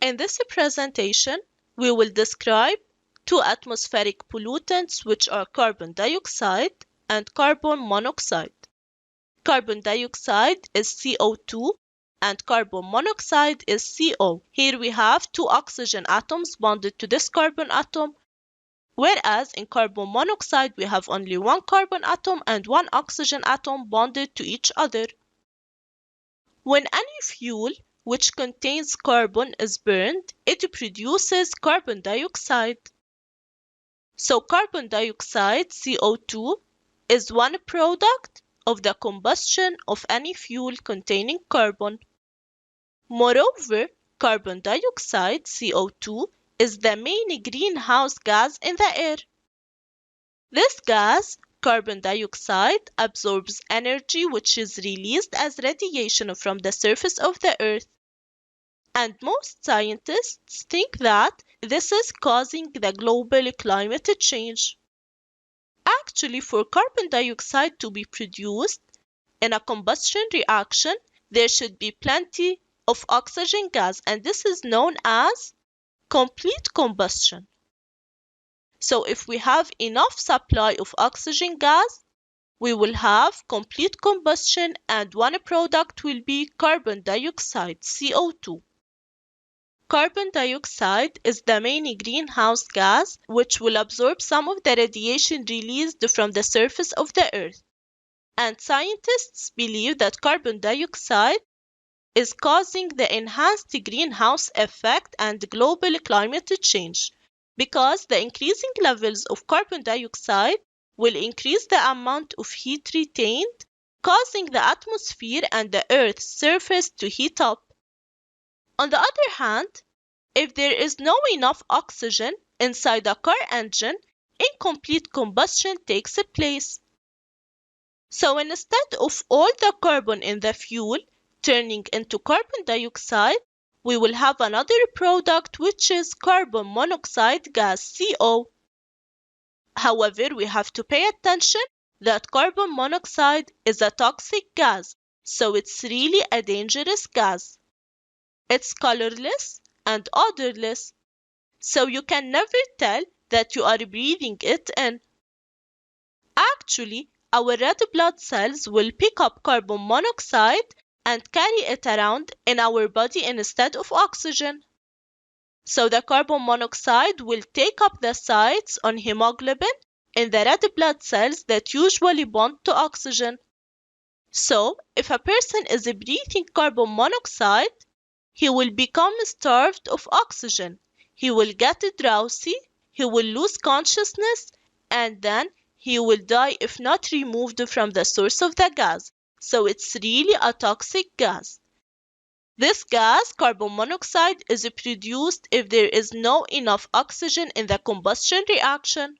In this presentation, we will describe two atmospheric pollutants, which are carbon dioxide and carbon monoxide. Carbon dioxide is CO2 and carbon monoxide is CO. Here we have two oxygen atoms bonded to this carbon atom, whereas in carbon monoxide we have only one carbon atom and one oxygen atom bonded to each other. When any fuel which contains carbon is burned, it produces carbon dioxide. So carbon dioxide, CO2, is one product of the combustion of any fuel containing carbon. Moreover, carbon dioxide, CO2, is the main greenhouse gas in the air. This gas, carbon dioxide, absorbs energy which is released as radiation from the surface of the Earth. And most scientists think that this is causing the global climate change. Actually, for carbon dioxide to be produced in a combustion reaction, there should be plenty of oxygen gas, and this is known as complete combustion. So if we have enough supply of oxygen gas, we will have complete combustion, and one product will be carbon dioxide, CO2. Carbon dioxide is the main greenhouse gas which will absorb some of the radiation released from the surface of the Earth. And scientists believe that carbon dioxide is causing the enhanced greenhouse effect and global climate change, because the increasing levels of carbon dioxide will increase the amount of heat retained, causing the atmosphere and the Earth's surface to heat up. On the other hand, if there is no enough oxygen inside a car engine, incomplete combustion takes place. So instead of all the carbon in the fuel turning into carbon dioxide, we will have another product which is carbon monoxide gas, CO. However, we have to pay attention that carbon monoxide is a toxic gas, so it's really a dangerous gas. It's colorless and odorless, so you can never tell that you are breathing it in. Actually, our red blood cells will pick up carbon monoxide and carry it around in our body instead of oxygen. So the carbon monoxide will take up the sites on hemoglobin in the red blood cells that usually bond to oxygen. So if a person is breathing carbon monoxide, he will become starved of oxygen. He will get drowsy, he will lose consciousness, and then he will die if not removed from the source of the gas. So it's really a toxic gas. This gas, carbon monoxide, is produced if there is no enough oxygen in the combustion reaction.